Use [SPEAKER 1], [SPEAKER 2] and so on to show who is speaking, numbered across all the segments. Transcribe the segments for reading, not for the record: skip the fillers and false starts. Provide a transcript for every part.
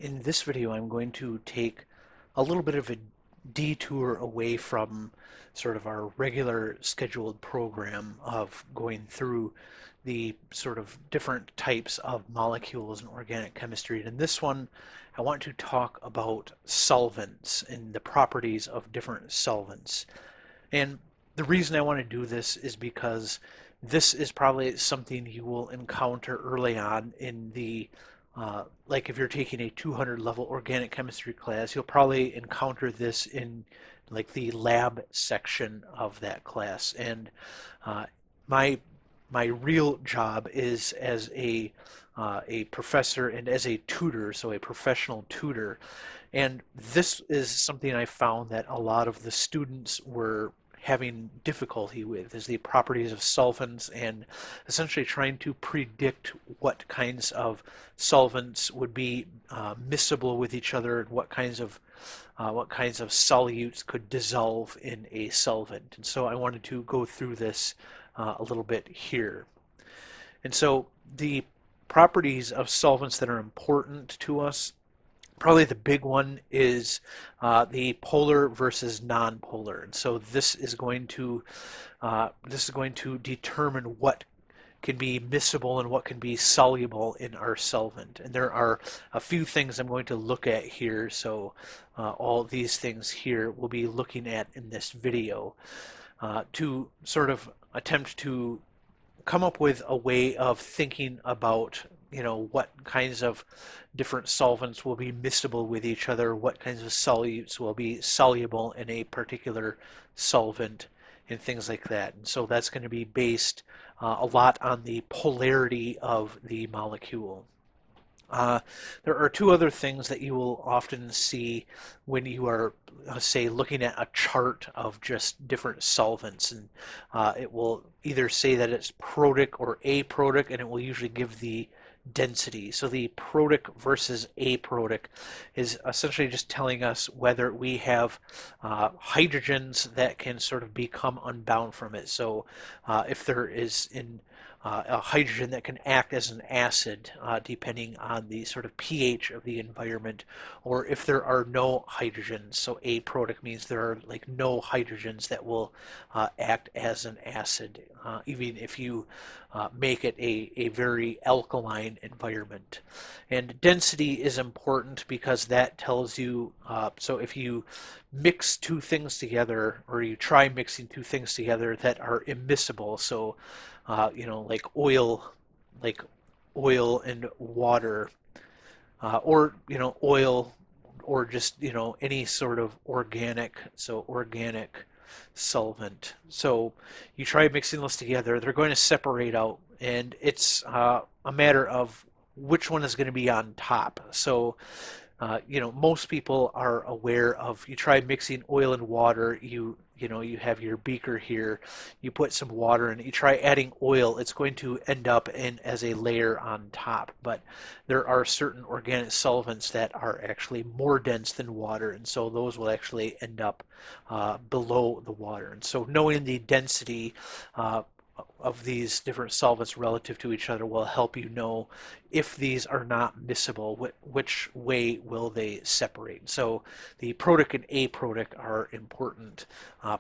[SPEAKER 1] In this video, I'm going to take a little bit of a detour away from sort of our regular scheduled program of going through the sort of different types of molecules in organic chemistry. And in this one, I want to talk about solvents and the properties of different solvents. And the reason I want to do this is because this is probably something you will encounter early on in the like if you're taking a 200 level organic chemistry class, you'll probably encounter this in like the lab section of that class. And uh, my my real job is as a professor and as a tutor, so a professional tutor. And this is something I found that a lot of the students were having difficulty with is the properties of solvents and essentially trying to predict what kinds of solvents would be miscible with each other and what kinds of solutes could dissolve in a solvent. And so I wanted to go through this a little bit here. And so the properties of solvents that are important to us, probably the big one is the polar versus nonpolar, and so this is going to determine what can be miscible and what can be soluble in our solvent. And there are a few things I'm going to look at here, so all these things here we'll be looking at in this video to sort of attempt to come up with a way of thinking about what kinds of different solvents will be miscible with each other, what kinds of solutes will be soluble in a particular solvent, and things like that. And so that's going to be based a lot on the polarity of the molecule. Uh, there are two other things that you will often see when you are, say, looking at a chart of just different solvents, and it will either say that it's protic or aprotic, and it will usually give the density. So the protic versus aprotic is essentially just telling us whether we have hydrogens that can sort of become unbound from it. So if there is a hydrogen that can act as an acid, depending on the sort of pH of the environment, or if there are no hydrogens. So aprotic means there are like no hydrogens that will act as an acid, even if you make it a very alkaline environment. And density is important because that tells you, so if you mix two things together, or you try mixing two things together that are immiscible, so like oil and water, or oil, or just any sort of organic solvent. So you try mixing those together, they're going to separate out, and it's a matter of which one is going to be on top. So most people are aware of, you try mixing oil and water, you have your beaker here, you put some water in it, you try adding oil, it's going to end up in as a layer on top. But there are certain organic solvents that are actually more dense than water, and so those will actually end up below the water. And so knowing the density of these different solvents relative to each other will help you know if these are not miscible, which way will they separate. So the protic and aprotic are important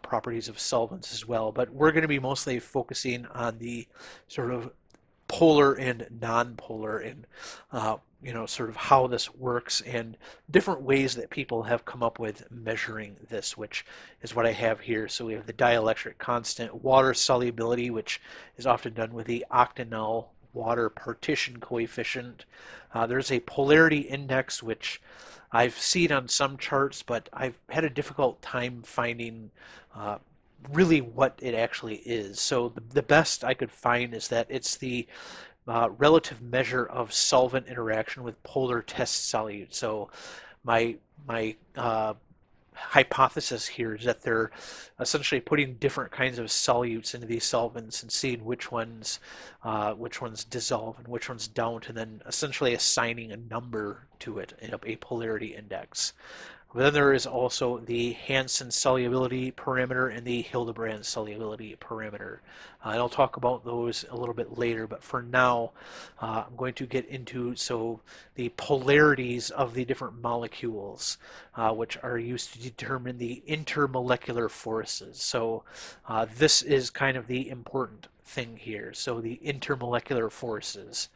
[SPEAKER 1] properties of solvents as well, but we're going to be mostly focusing on the sort of polar and non-polar, and sort of how this works and different ways that people have come up with measuring this, which is what I have here. So we have the dielectric constant, water solubility, which is often done with the octanol-water partition coefficient. There's a polarity index, which I've seen on some charts, but I've had a difficult time finding really what it actually is. So the best I could find is that it's the relative measure of solvent interaction with polar test solute. So my hypothesis here is that they're essentially putting different kinds of solutes into these solvents and seeing which ones dissolve and which ones don't, and then essentially assigning a number to it, a polarity index. But then there is also the Hansen solubility parameter and the Hildebrand solubility parameter. And I'll talk about those a little bit later, but for now, I'm going to get into the polarities of the different molecules, which are used to determine the intermolecular forces. So this is kind of the important thing here. So the intermolecular forces,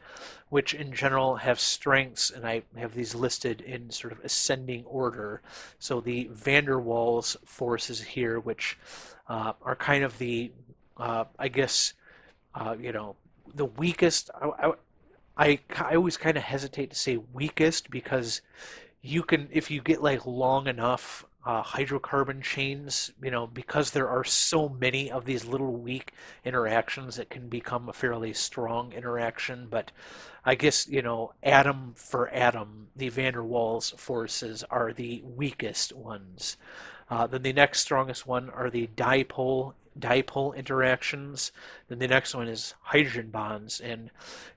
[SPEAKER 1] which in general have strengths, and I have these listed in sort of ascending order. So the van der Waals forces here, which are kind of the, I guess, you know, the weakest. I always kind of hesitate to say weakest because you can, if you get like long enough hydrocarbon chains, because there are so many of these little weak interactions, it can become a fairly strong interaction. But I guess, atom for atom, the van der Waals forces are the weakest ones. Then the next strongest one are the dipole interactions. Then the next one is hydrogen bonds, and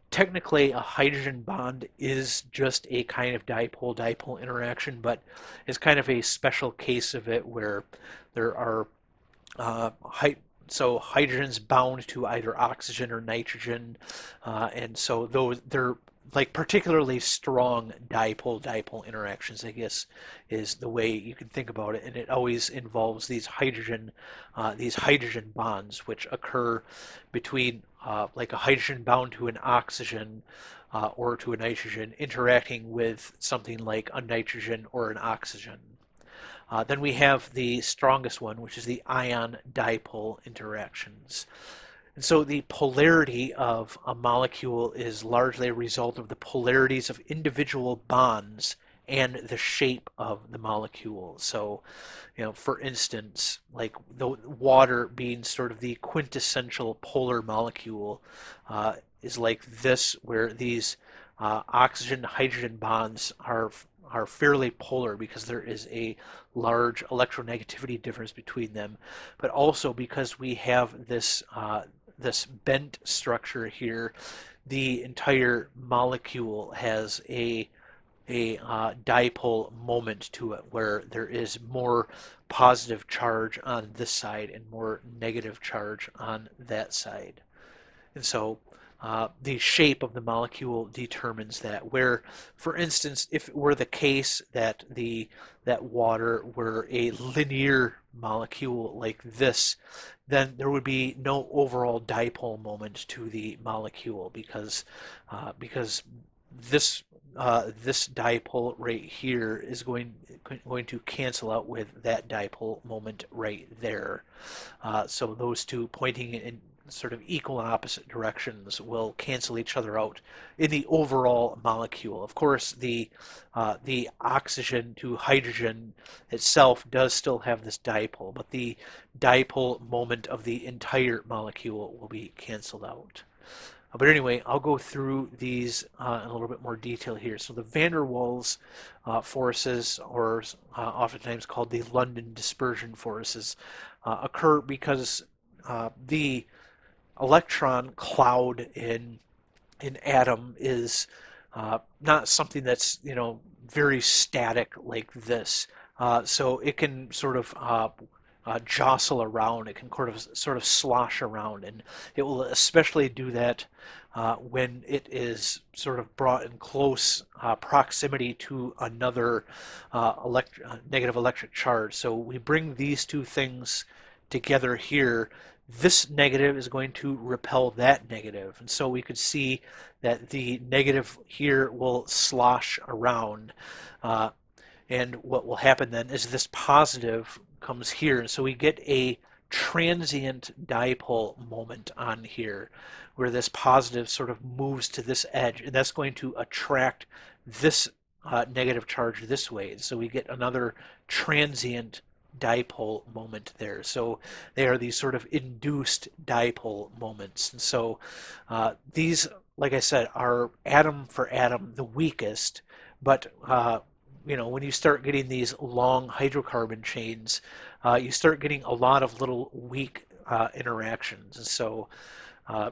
[SPEAKER 1] technically a hydrogen bond is just a kind of dipole-dipole interaction, but it's kind of a special case of it where there are uh, so hydrogen's bound to either oxygen or nitrogen, and so they're like particularly strong dipole-dipole interactions, I guess, is the way you can think about it, and it always involves these hydrogen bonds, which occur between like a hydrogen bound to an oxygen or to a nitrogen interacting with something like a nitrogen or an oxygen. Then we have the strongest one, which is the ion-dipole interactions. And so the polarity of a molecule is largely a result of the polarities of individual bonds and the shape of the molecule. So, for instance, like the water being sort of the quintessential polar molecule is like this, where these oxygen-hydrogen bonds are fairly polar because there is a large electronegativity difference between them, but also because we have this bent structure here, the entire molecule has a dipole moment to it, where there is more positive charge on this side and more negative charge on that side. And so the shape of the molecule determines that. Where, for instance, if it were the case that that water were a linear molecule like this, then there would be no overall dipole moment to the molecule because this this dipole right here is going to cancel out with that dipole moment right there. So those two pointing in sort of equal and opposite directions will cancel each other out in the overall molecule. Of course, the oxygen to hydrogen itself does still have this dipole, but the dipole moment of the entire molecule will be canceled out. But anyway, I'll go through these in a little bit more detail here. So the van der Waals forces, or oftentimes called the London dispersion forces, occur because the electron cloud in atom is not something that's very static like this. So it can sort of jostle around. It can sort of slosh around, and it will especially do that when it is sort of brought in close proximity to another negative electric charge. So we bring these two things together here. This negative is going to repel that negative, and so we could see that the negative here will slosh around. And what will happen then is this positive comes here, and so we get a transient dipole moment on here, where this positive sort of moves to this edge, and that's going to attract this negative charge this way. So we get another transient dipole moment there. So they are these sort of induced dipole moments. And so these, like I said, are atom for atom the weakest, but when you start getting these long hydrocarbon chains, you start getting a lot of little weak interactions. And so,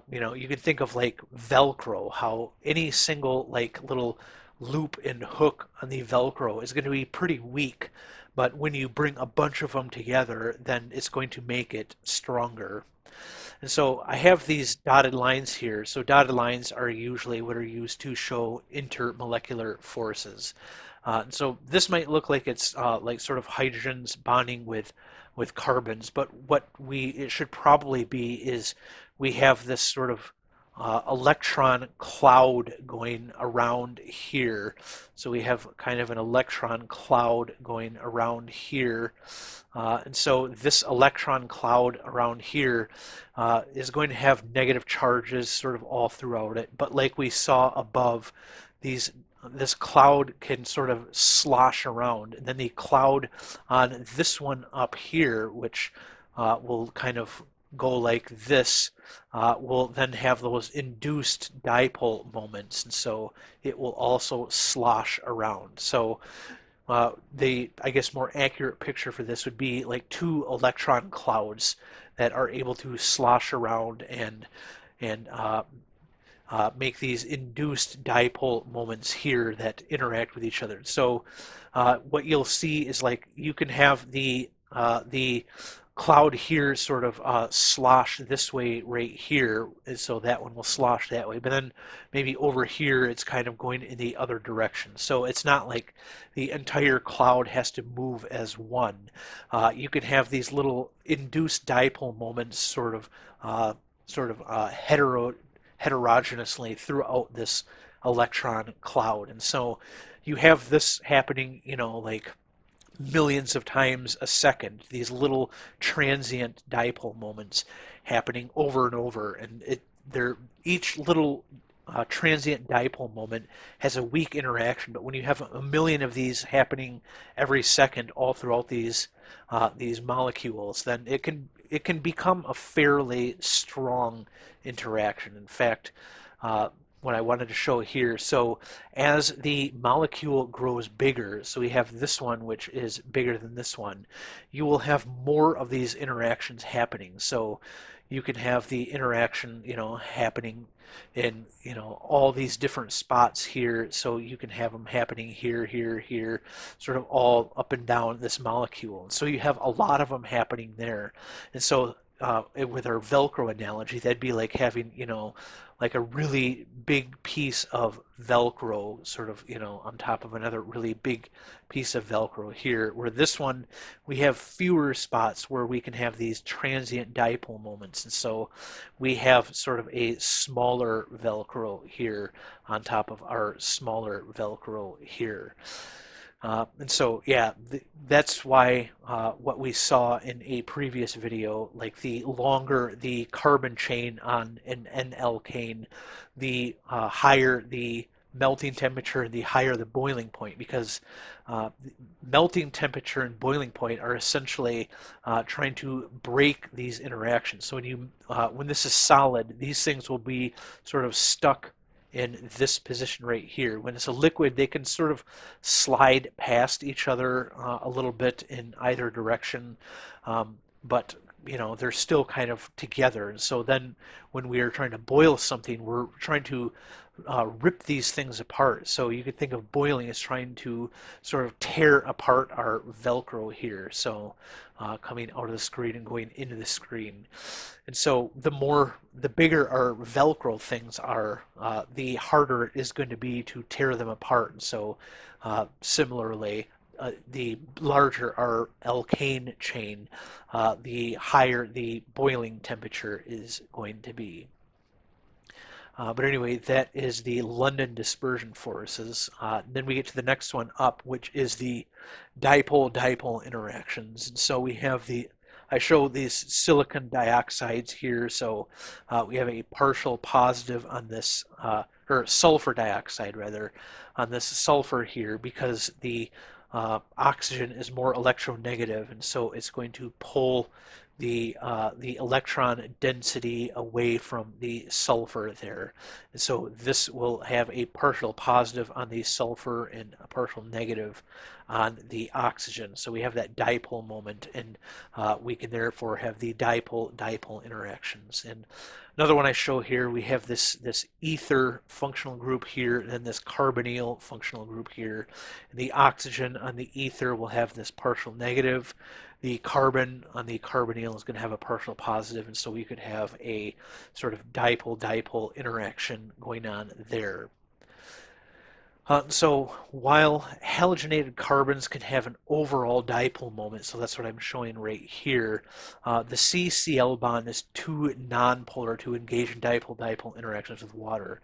[SPEAKER 1] you can think of like Velcro, how any single like little loop and hook on the Velcro is going to be pretty weak, but when you bring a bunch of them together, then it's going to make it stronger. And so I have these dotted lines here. So dotted lines are usually what are used to show intermolecular forces. And so this might look like it's like sort of hydrogens bonding with carbons, but what it should probably be is we have this sort of electron cloud going around here. So we have kind of an electron cloud going around here. And so this electron cloud around here is going to have negative charges sort of all throughout it. But like we saw above, this cloud can sort of slosh around. And then the cloud on this one up here, which will kind of go like this, will then have those induced dipole moments. And so it will also slosh around. So I guess, more accurate picture for this would be like two electron clouds that are able to slosh around and make these induced dipole moments here that interact with each other. So what you'll see is like you can have the cloud here sort of slosh this way right here, and so that one will slosh that way. But then maybe over here it's kind of going in the other direction. So it's not like the entire cloud has to move as one. You can have these little induced dipole moments heterogeneously throughout this electron cloud. And so you have this happening, like millions of times a second, these little transient dipole moments happening over and over, and each little transient dipole moment has a weak interaction. But when you have a million of these happening every second all throughout these molecules, then it can become a fairly strong interaction. In fact, what I wanted to show here. So as the molecule grows bigger, so we have this one which is bigger than this one, you will have more of these interactions happening. So you can have the interaction, happening in, all these different spots here. So you can have them happening here, here, here, sort of all up and down this molecule. And so you have a lot of them happening there. And so with our Velcro analogy, that'd be like having, like a really big piece of Velcro sort of, on top of another really big piece of Velcro here, where this one, we have fewer spots where we can have these transient dipole moments. And so we have sort of a smaller Velcro here on top of our smaller Velcro here. And so, yeah, that's why what we saw in a previous video, like the longer the carbon chain on an N alkane, the higher the melting temperature and the higher the boiling point, because melting temperature and boiling point are essentially trying to break these interactions. So when this is solid, these things will be sort of stuck in this position right here. When it's a liquid, they can sort of slide past each other a little bit in either direction, but they're still kind of together. And so then when we are trying to boil something, we're trying to rip these things apart. So you could think of boiling as trying to sort of tear apart our Velcro here. So coming out of the screen and going into the screen. And so the bigger our Velcro things are, the harder it is going to be to tear them apart. And so similarly, the larger our alkane chain, the higher the boiling temperature is going to be. But anyway, that is the London dispersion forces. Then we get to the next one up, which is the dipole-dipole interactions. And so we have I show these silicon dioxides here. So we have a partial positive on this, or sulfur dioxide rather, on this sulfur here, because the oxygen is more electronegative, and so it's going to pull the electron density away from the sulfur there. And so this will have a partial positive on the sulfur and a partial negative on the oxygen. So we have that dipole moment, and we can therefore have the dipole-dipole interactions. And Another one I show here, we have this ether functional group here, and then this carbonyl functional group here. And the oxygen on the ether will have this partial negative. The carbon on the carbonyl is going to have a partial positive, and so we could have a sort of dipole-dipole interaction going on there. So while halogenated carbons can have an overall dipole moment, so that's what I'm showing right here, the C-Cl bond is too nonpolar to engage in dipole-dipole interactions with water.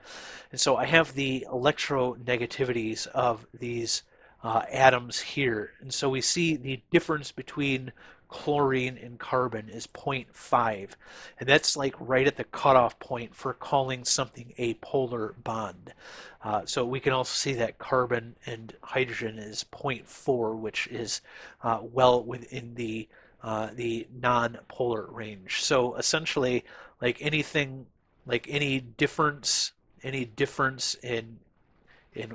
[SPEAKER 1] And so I have the electronegativities of these atoms here. And so we see the difference between chlorine and carbon is 0.5. And that's like right at the cutoff point for calling something a polar bond. So we can also see that carbon and hydrogen is 0.4, which is well within the non-polar range. So essentially, like anything, like any difference in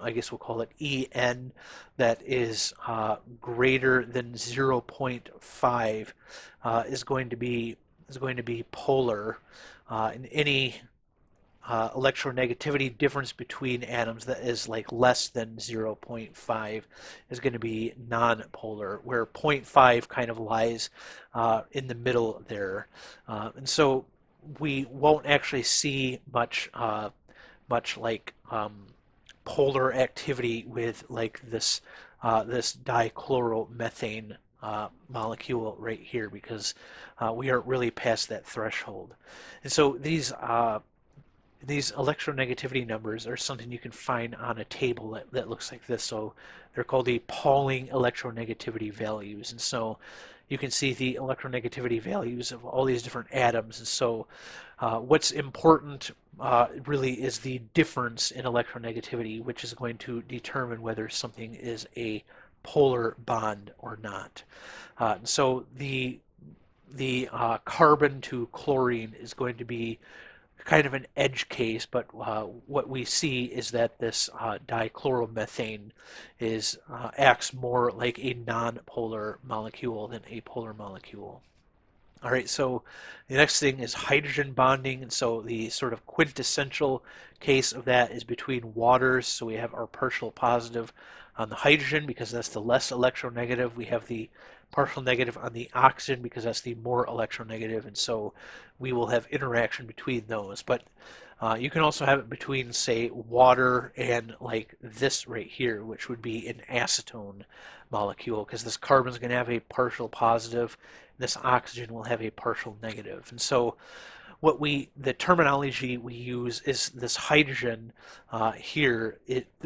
[SPEAKER 1] I guess we'll call it En that is greater than 0.5 is going to be polar, and any electronegativity difference between atoms that is like less than 0.5 is going to be non-polar, where 0.5 kind of lies in the middle there. And so we won't actually see much like polar activity with like this dichloromethane molecule right here, because we aren't really past that threshold. And so these electronegativity numbers are something you can find on a table that looks like this. So they're called the Pauling electronegativity values. And so you can see the electronegativity values of all these different atoms. And so what's important really is the difference in electronegativity, which is going to determine whether something is a polar bond or not. So the carbon to chlorine is going to be kind of an edge case, but what we see is that this dichloromethane acts more like a non-polar molecule than a polar molecule. All right, so the next thing is hydrogen bonding, and so the sort of quintessential case of that is between waters. So we have our partial positive on the hydrogen because that's the less electronegative. We have the partial negative on the oxygen because that's the more electronegative, and so we will have interaction between those. But you can also have it between, say, water and like this right here, which would be an acetone molecule, because this carbon is going to have a partial positive, and this oxygen will have a partial negative. And so the terminology we use is this hydrogen here.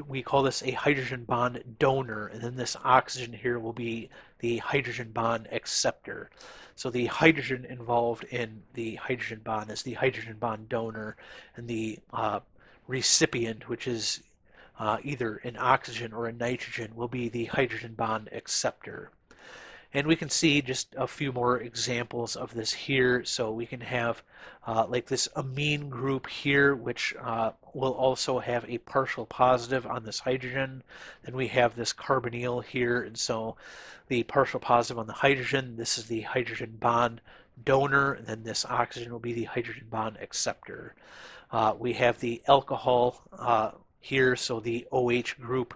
[SPEAKER 1] We call this a hydrogen bond donor, and then this oxygen here will be the hydrogen bond acceptor. So the hydrogen involved in the hydrogen bond is the hydrogen bond donor, and the recipient, which is either an oxygen or a nitrogen, will be the hydrogen bond acceptor. And we can see just a few more examples of this here. So we can have like this amine group here, which will also have a partial positive on this hydrogen. Then we have this carbonyl here, and so the partial positive on the hydrogen, this is the hydrogen bond donor, and then this oxygen will be the hydrogen bond acceptor. We have the alcohol here, so the OH group,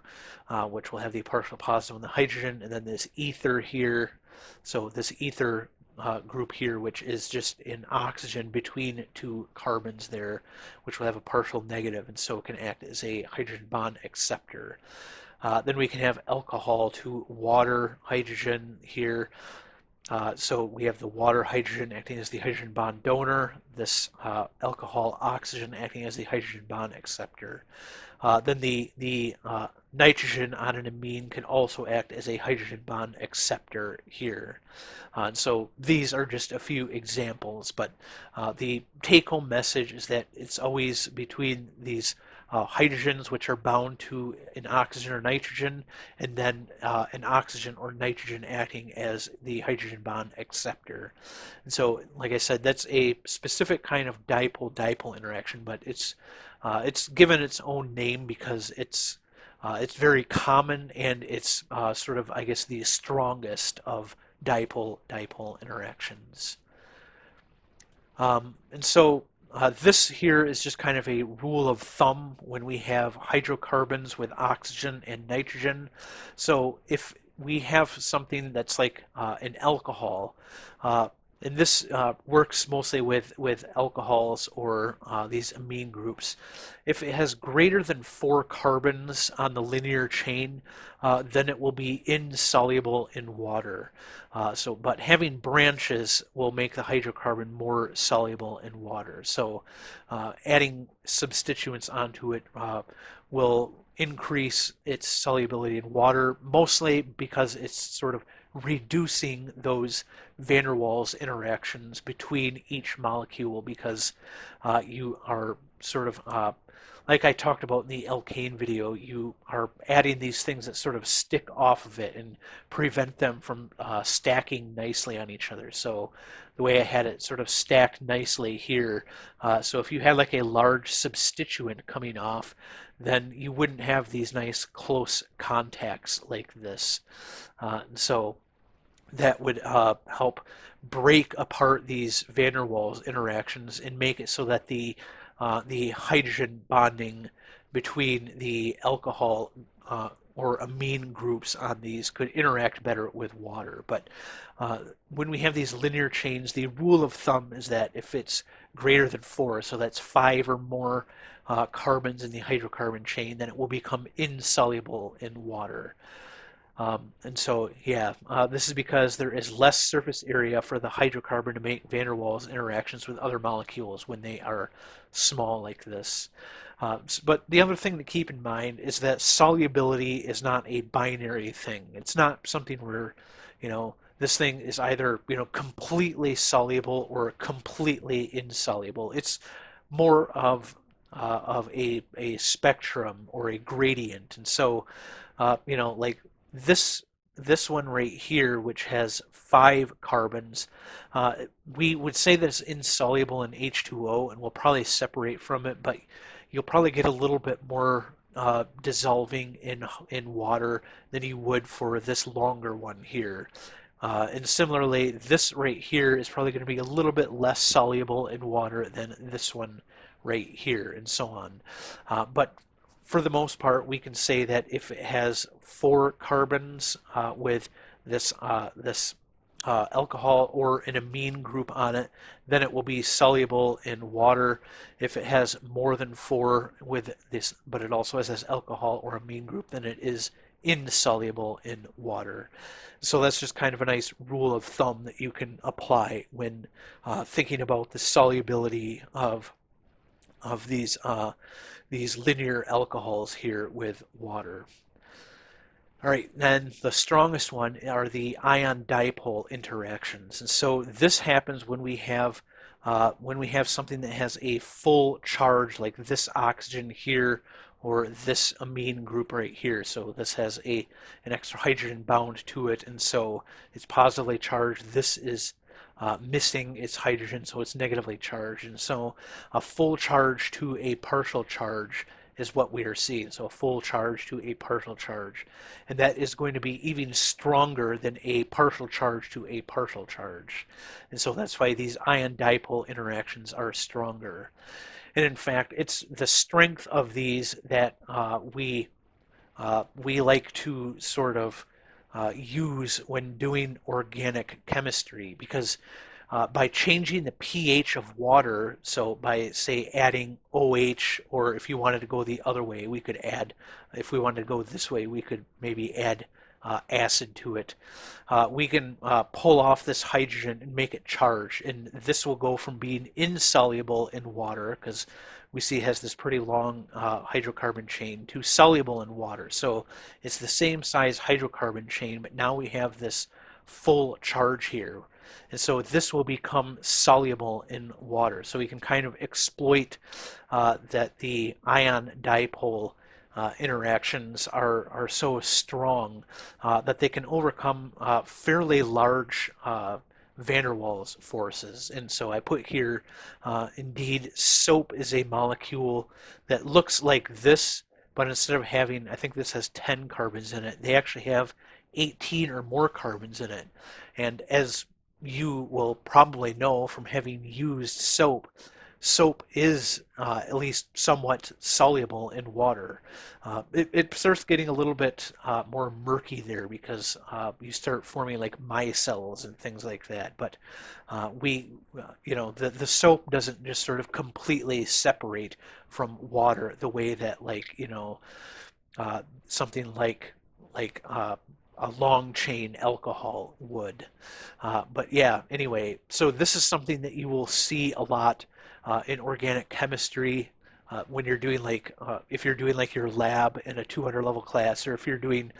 [SPEAKER 1] which will have the partial positive on the hydrogen, and then this ether here, so this ether group here, which is just an oxygen between two carbons there, which will have a partial negative, and so it can act as a hydrogen bond acceptor. Then we can have alcohol to water hydrogen here. So we have the water hydrogen acting as the hydrogen bond donor, this alcohol oxygen acting as the hydrogen bond acceptor. Then the nitrogen on an amine can also act as a hydrogen bond acceptor here. So these are just a few examples, but the take-home message is that it's always between these hydrogens, which are bound to an oxygen or nitrogen, and then an oxygen or nitrogen acting as the hydrogen bond acceptor. And so, like I said, that's a specific kind of dipole-dipole interaction, but it's given its own name because it's very common, and it's sort of, I guess, the strongest of dipole-dipole interactions. And so This here is just kind of a rule of thumb when we have hydrocarbons with oxygen and nitrogen. So if we have something that's like an alcohol, uh, and this works mostly with alcohols or these amine groups. If it has greater than 4 carbons on the linear chain, then it will be insoluble in water. But having branches will make the hydrocarbon more soluble in water. So, adding substituents onto it will increase its solubility in water, mostly because it's sort of reducing those van der Waals interactions between each molecule because you are sort of like I talked about in the alkane video, you are adding these things that sort of stick off of it and prevent them from stacking nicely on each other. So the way I had it sort of stacked nicely here, so if you had like a large substituent coming off, then you wouldn't have these nice close contacts like this. So that would help break apart these van der Waals interactions and make it so that the hydrogen bonding between the alcohol or amine groups on these could interact better with water. But when we have these linear chains, the rule of thumb is that if it's greater than 4, so that's 5 or more carbons in the hydrocarbon chain, then it will become insoluble in water. And so, yeah, this is because there is less surface area for the hydrocarbon to make van der Waals interactions with other molecules when they are small like this. But the other thing to keep in mind is that solubility is not a binary thing. It's not something where, this thing is either, completely soluble or completely insoluble. It's more of a spectrum or a gradient. And so, like this this one right here, which has 5 carbons, we would say that it's insoluble in H2O, and we'll probably separate from it, but you'll probably get a little bit more dissolving in water than you would for this longer one here. And similarly, this right here is probably going to be a little bit less soluble in water than this one right here, and so on. But for the most part, we can say that if it has 4 carbons with this alcohol or an amine group on it, then it will be soluble in water. If it has more than 4 with this, but it also has this alcohol or amine group, then it is insoluble in water. So that's just kind of a nice rule of thumb that you can apply when thinking about the solubility of these linear alcohols here with water. All right, then the strongest one are the ion-dipole interactions, and so this happens when we have something that has a full charge, like this oxygen here, or this amine group right here. So this has an extra hydrogen bound to it, and so it's positively charged. This is missing its hydrogen, so it's negatively charged. And so a full charge to a partial charge is what we are seeing. So a full charge to a partial charge. And that is going to be even stronger than a partial charge to a partial charge. And so that's why these ion dipole interactions are stronger. And in fact, it's the strength of these that we like to sort of use when doing organic chemistry, because by changing the pH of water, so by say adding OH, or if you wanted to go the other way, we could add, if we wanted to go this way, we could maybe add acid to it. We can pull off this hydrogen and make it charged, and this will go from being insoluble in water, because we see it has this pretty long hydrocarbon chain, to soluble in water. So it's the same size hydrocarbon chain, but now we have this full charge here. And so this will become soluble in water. So we can kind of exploit that the ion dipole interactions are so strong that they can overcome fairly large van der Waals forces. And so I put here, indeed, soap is a molecule that looks like this, but instead of having, I think this has 10 carbons in it, they actually have 18 or more carbons in it. And as you will probably know from having used soap, soap is at least somewhat soluble in water. It starts getting a little bit more murky there because you start forming like micelles and things like that. But the soap doesn't just sort of completely separate from water the way that something like a long chain alcohol would. But yeah, anyway, so this is something that you will see a lot in organic chemistry when you're doing if you're doing like your lab in a 200 level class, or if you're doing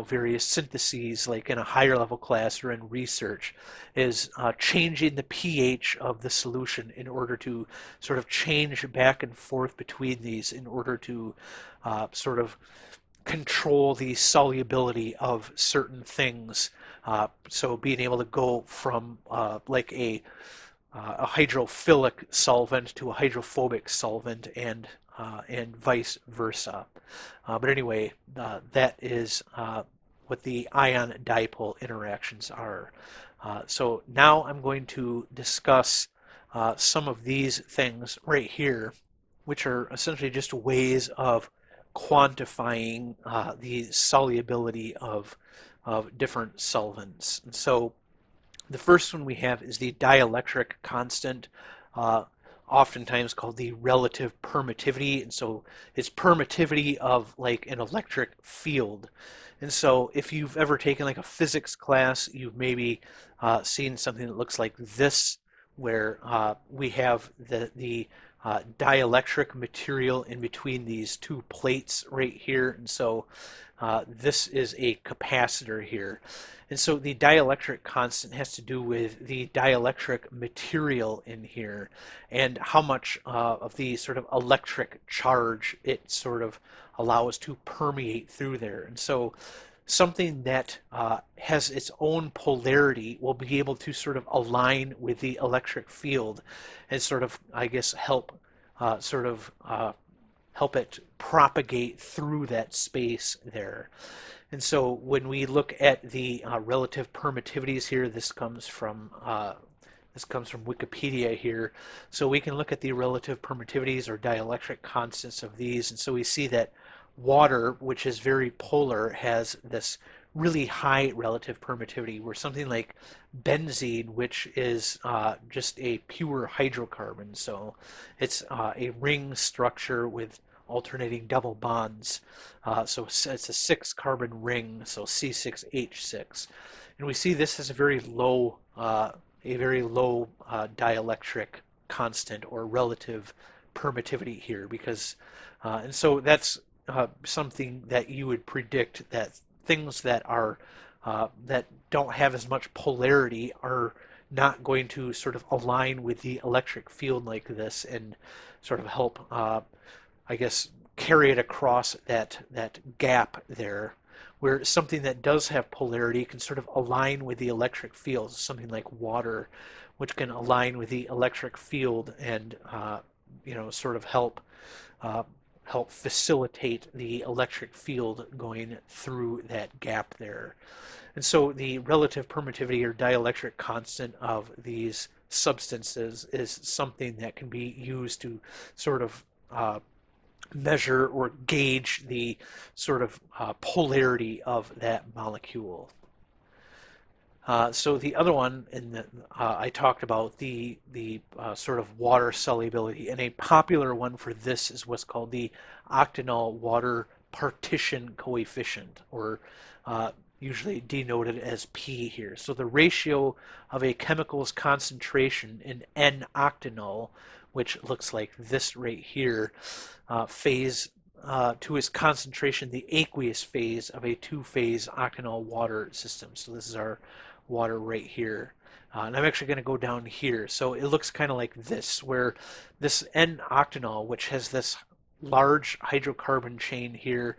[SPEAKER 1] various syntheses like in a higher level class or in research, is changing the pH of the solution in order to sort of change back and forth between these in order to sort of control the solubility of certain things. So being able to go from a hydrophilic solvent to a hydrophobic solvent, and vice versa. But anyway, that is what the ion-dipole interactions are. So now I'm going to discuss some of these things right here, which are essentially just ways of quantifying the solubility of different solvents. And so the first one we have is the dielectric constant, uh, oftentimes called the relative permittivity. And so it's permittivity of like an electric field. And so if you've ever taken like a physics class, you've maybe seen something that looks like this, where we have the dielectric material in between these two plates right here. And so this is a capacitor here. And so the dielectric constant has to do with the dielectric material in here and how much of the sort of electric charge it sort of allows to permeate through there. And so something that has its own polarity will be able to sort of align with the electric field and sort of, I guess, sort of help it propagate through that space there. And so when we look at the relative permittivities here, this comes from Wikipedia here. So we can look at the relative permittivities or dielectric constants of these, and so we see that water, which is very polar, has this really high relative permittivity, where something like benzene, which is just a pure hydrocarbon, so it's a ring structure with alternating double bonds. So it's a 6 carbon ring, so C6H6. And we see this as a very low dielectric constant or relative permittivity here, because, and so that's something that you would predict, that things that are that don't have as much polarity are not going to sort of align with the electric field like this and sort of help I guess, carry it across that gap there, where something that does have polarity can sort of align with the electric field, something like water, which can align with the electric field and sort of uh, help facilitate the electric field going through that gap there. And so the relative permittivity or dielectric constant of these substances is something that can be used to sort of measure or gauge the sort of polarity of that molecule. So the other one I talked about the sort of water solubility, and a popular one for this is what's called the octanol-water partition coefficient, or usually denoted as P here. So the ratio of a chemical's concentration in N-octanol, which looks like this right here, phase to its concentration, the aqueous phase of a two-phase octanol water system. So this is our water right here. And I'm actually going to go down here. So it looks kind of like this, where this N-octanol, which has this large hydrocarbon chain here,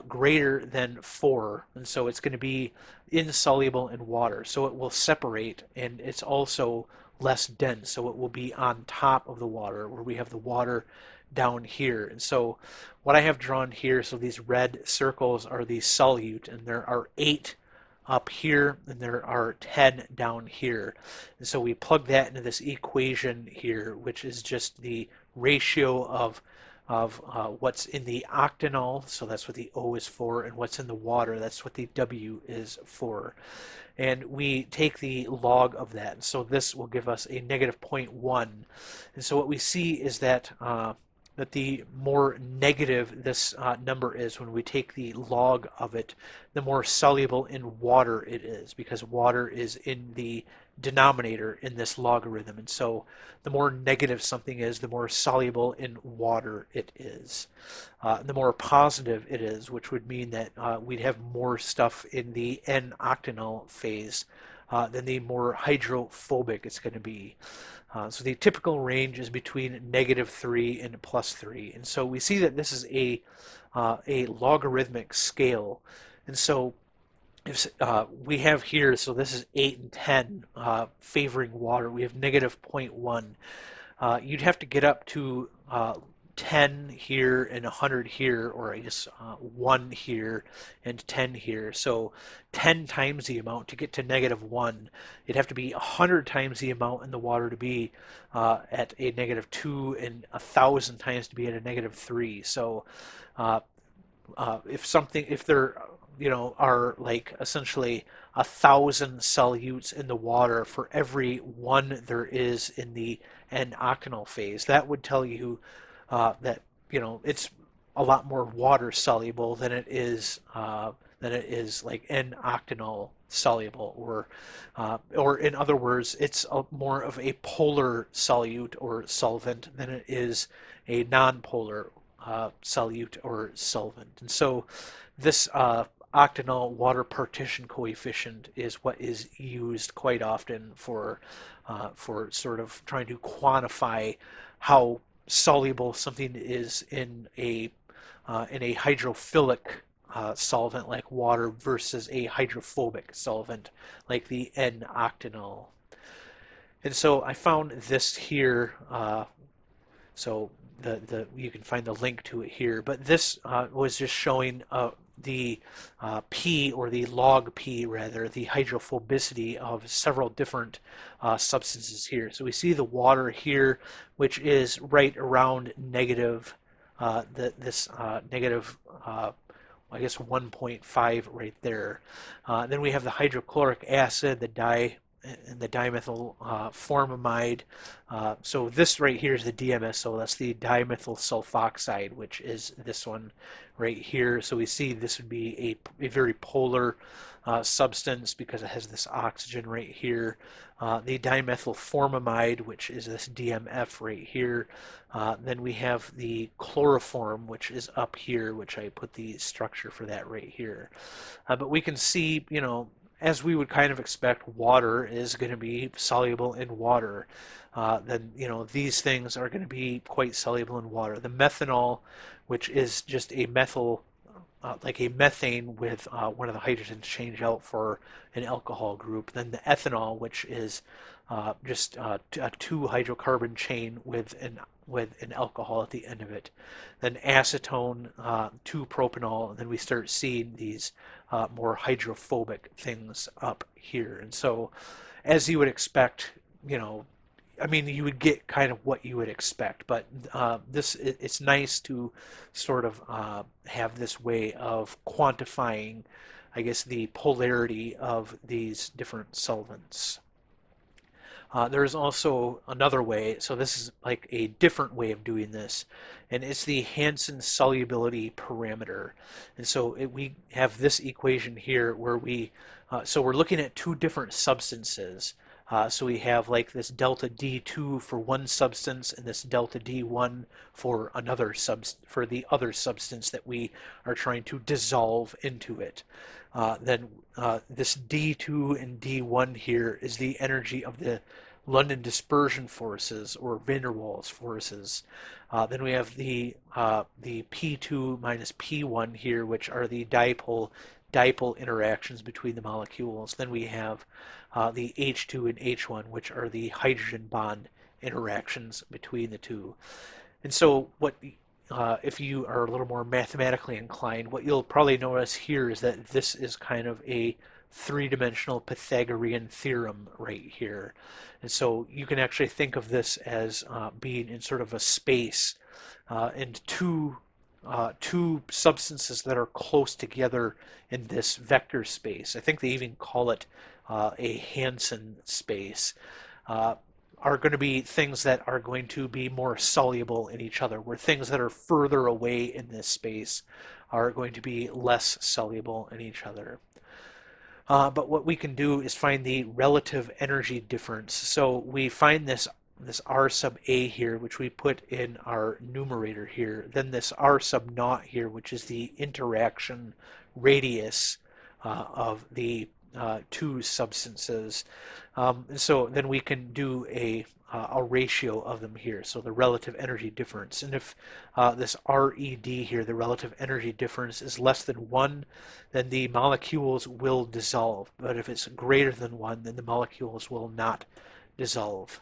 [SPEAKER 1] greater than 4, and so it's going to be insoluble in water. So it will separate, and it's also less dense, so it will be on top of the water, where we have the water down here. And so what I have drawn here, so these red circles are the solute, and there are 8 up here, and there are 10 down here. And so we plug that into this equation here, which is just the ratio of what's in the octanol, so that's what the O is for, and what's in the water, that's what the W is for. And we take the log of that, and so this will give us a negative 0.1. And so what we see is that that the more negative this number is when we take the log of it, the more soluble in water it is, because water is in the denominator in this logarithm. And so the more negative something is, the more soluble in water it is. The more positive it is, which would mean that we'd have more stuff in the N-octanol phase than the more hydrophobic it's going to be. So the typical range is between -3 and +3. And so we see that this is a logarithmic scale. And so if we have here, so this is 8 and 10 favoring water. We have -0.1. You'd have to get up to 10 here and 100 here, or I guess 1 here and 10 here. So 10 times the amount to get to -1. It'd have to be 100 times the amount in the water to be at a -2, and 1,000 times to be at a -3. So if there are like essentially 1,000 solutes in the water for every one there is in the N-octanol phase, that would tell you that it's a lot more water soluble than it is like N-octanol soluble, or in other words, it's more of a polar solute or solvent than it is a non-polar solute or solvent. And so this octanol water partition coefficient is what is used quite often for sort of trying to quantify how soluble something is in a hydrophilic solvent like water versus a hydrophobic solvent like the N-octanol. And so I found this here. So you can find the link to it here. But this was just showing the P, or the log P rather, the hydrophobicity of several different substances here. So we see the water here, which is right around negative, this negative, I guess 1.5 right there. Then we have the hydrochloric acid, the dimethyl formamide. So this right here is the DMSO. That's the dimethyl sulfoxide, which is this one right here. So we see this would be a very polar substance because it has this oxygen right here. The dimethyl formamide, which is this DMF right here. Then we have the chloroform, which is up here, which I put the structure for that right here. But we can see, as we would kind of expect, water is going to be soluble in water. Then these things are going to be quite soluble in water. The methanol, which is just a methyl, like a methane with one of the hydrogens changed out for an alcohol group. Then the ethanol, which is just a 2-hydrocarbon chain with an alcohol at the end of it. Then acetone, 2-propanol, and then we start seeing these more hydrophobic things up here. And so, as you would expect, you would get kind of what you would expect, but it's nice to sort of have this way of quantifying, I guess, the polarity of these different solvents. There is also another way, so this is like a different way of doing this, and it's the Hansen solubility parameter. And so we have this equation here where so we're looking at two different substances. So we have like this delta D2 for one substance and this delta D1 for for the other substance that we are trying to dissolve into it. Then this D2 and D1 here is the energy of the London dispersion forces, or van der Waals forces. Then we have the P2 minus P1 here, which are the dipole interactions between the molecules. Then we have the H2 and H1, which are the hydrogen bond interactions between the two. And so if you are a little more mathematically inclined, what you'll probably notice here is that this is kind of a three-dimensional Pythagorean theorem right here. And so you can actually think of this as being in sort of a space and two substances that are close together in this vector space. I think they even call it a Hansen space. Are going to be things that are going to be more soluble in each other, where things that are further away in this space are going to be less soluble in each other. But what we can do is find the relative energy difference. So we find this r sub a here, which we put in our numerator here, then this r sub naught here, which is the interaction radius of the two substances. So then we can do a ratio of them here, so the relative energy difference. And if this RED here, the relative energy difference, is less than 1, then the molecules will dissolve. But if it's greater than 1, then the molecules will not dissolve.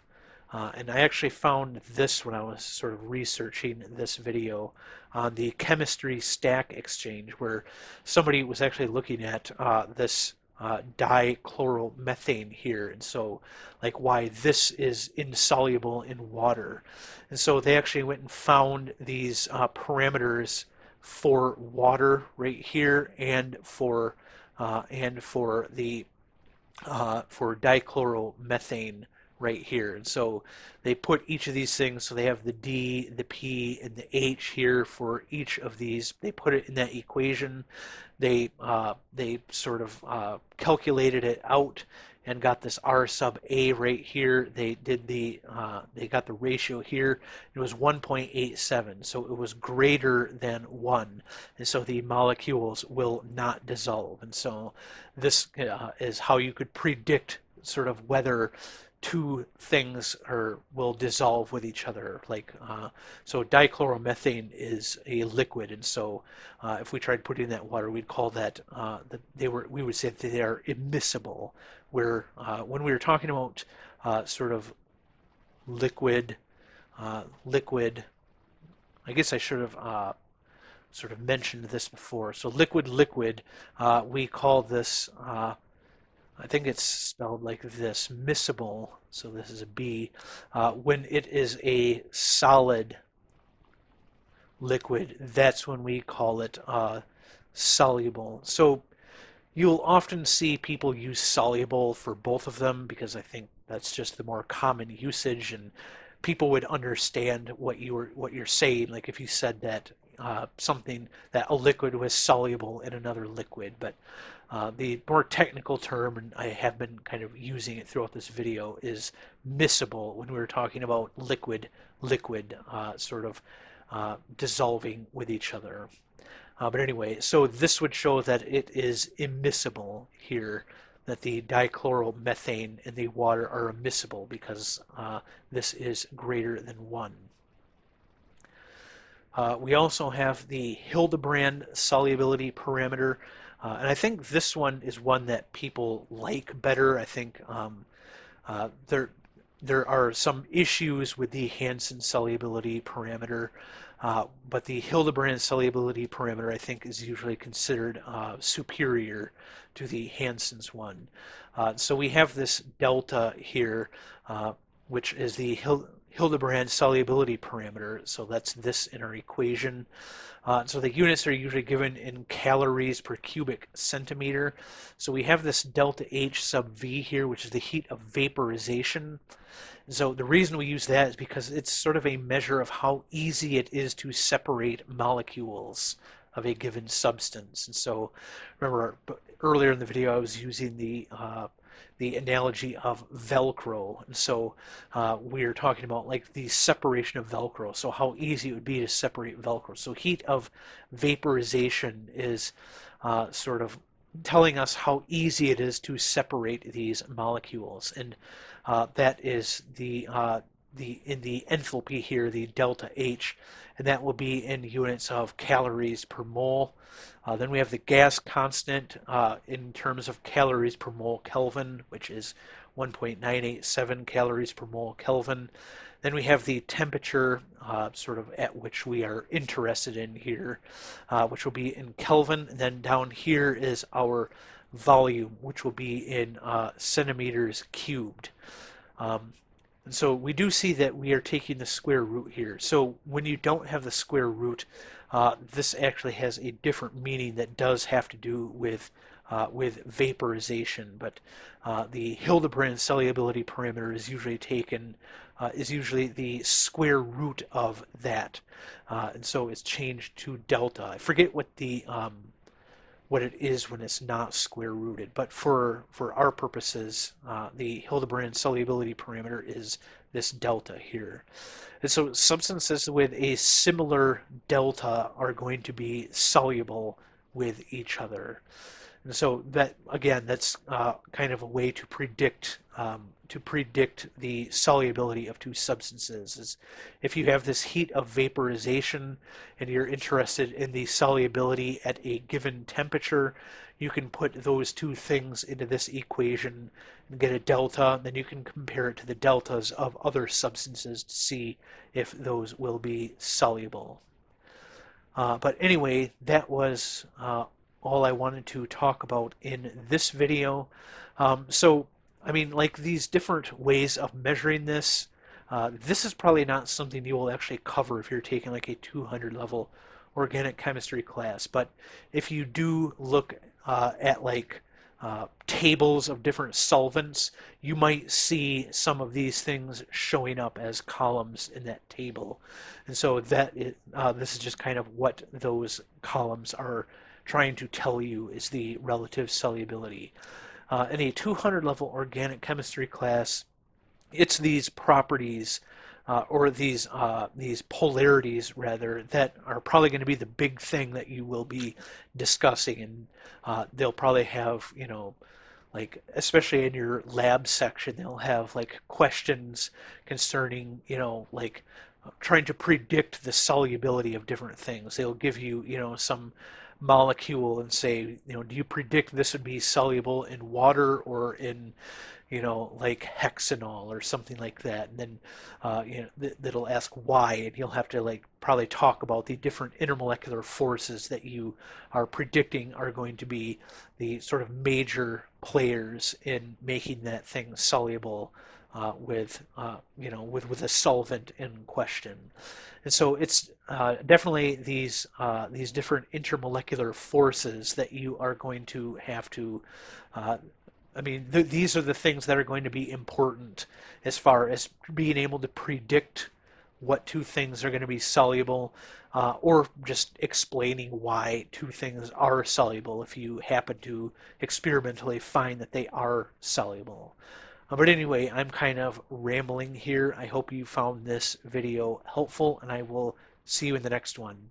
[SPEAKER 1] And I actually found this when I was sort of researching this video on the chemistry stack exchange, where somebody was actually looking at this dichloromethane here, and so like why this is insoluble in water. And so they actually went and found these parameters for water right here, and for the for dichloromethane right here. And so they put each of these things, so they have the D, the P, and the H here for each of these. They put it in that equation. They sort of calculated it out and got this R sub A right here. They did they got the ratio here. It was 1.87, so it was greater than 1, and so the molecules will not dissolve. And so this is how you could predict sort of whether two things will dissolve with each other. Like so dichloromethane is a liquid, and so if we tried putting that in water, we'd call that we would say that they are immiscible. Where when we were talking about sort of liquid, I guess I should have sort of mentioned this before. So liquid, we call this. I think it's spelled like this, miscible, so this is a B, when it is a solid liquid, that's when we call it soluble. So you'll often see people use soluble for both of them, because I think that's just the more common usage, and people would understand what you're saying, like if you said that that a liquid was soluble in another liquid. But the more technical term, and I have been kind of using it throughout this video, is miscible, when we were talking about liquid sort of dissolving with each other. But anyway, so this would show that it is immiscible here, that the dichloromethane and the water are immiscible, because this is greater than 1. We also have the Hildebrand solubility parameter, and I think this one is one that people like better. I think there are some issues with the Hansen solubility parameter, but the Hildebrand solubility parameter I think is usually considered superior to the Hansen's one. So we have this delta here, which is the Hildebrand solubility parameter, so that's this in our equation. So the units are usually given in calories per cubic centimeter. So we have this delta H sub V here, which is the heat of vaporization. So the reason we use that is because it's sort of a measure of how easy it is to separate molecules of a given substance. And so remember earlier in the video I was using the analogy of Velcro, and so we are talking about like the separation of Velcro, so how easy it would be to separate Velcro. So heat of vaporization is sort of telling us how easy it is to separate these molecules, and that is in the enthalpy here, the delta H, and that will be in units of calories per mole. Then we have the gas constant in terms of calories per mole Kelvin, which is 1.987 calories per mole Kelvin. Then we have the temperature sort of at which we are interested in here, which will be in Kelvin. And then down here is our volume, which will be in centimeters cubed. Um, and so we do see that we are taking the square root here. So when you don't have the square root, this actually has a different meaning that does have to do with vaporization. But the Hildebrand solubility parameter is usually taken is usually the square root of that, and so it's changed to delta. I forget what it is when it's not square rooted. But for our purposes, the Hildebrand solubility parameter is this delta here. And so substances with a similar delta are going to be soluble with each other. And so that again, that's kind of a way to predict the solubility of two substances. Is if you have this heat of vaporization and you're interested in the solubility at a given temperature, you can put those two things into this equation and get a delta, and then you can compare it to the deltas of other substances to see if those will be soluble. But anyway, that was all I wanted to talk about in this video. So, I mean, like these different ways of measuring this, this is probably not something you will actually cover if you're taking like a 200 level organic chemistry class. But if you do look at like tables of different solvents, you might see some of these things showing up as columns in that table. And so this is just kind of what those columns are trying to tell you is the relative solubility. In a 200 level organic chemistry class, it's these properties or these polarities rather that are probably going to be the big thing that you will be discussing, and they'll probably have, you know, like especially in your lab section, they'll have like questions concerning, you know, like trying to predict the solubility of different things. They'll give you, you know, some molecule and say, you know, do you predict this would be soluble in water or in, you know, like hexanol or something like that, and then you know that'll ask why, and you'll have to like probably talk about the different intermolecular forces that you are predicting are going to be the sort of major players in making that thing soluble with you know with a solvent in question. And so it's definitely these different intermolecular forces that you are going to have to I mean, these are the things that are going to be important as far as being able to predict what two things are going to be soluble, or just explaining why two things are soluble if you happen to experimentally find that they are soluble. But anyway, I'm kind of rambling here. I hope you found this video helpful, and I will see you in the next one.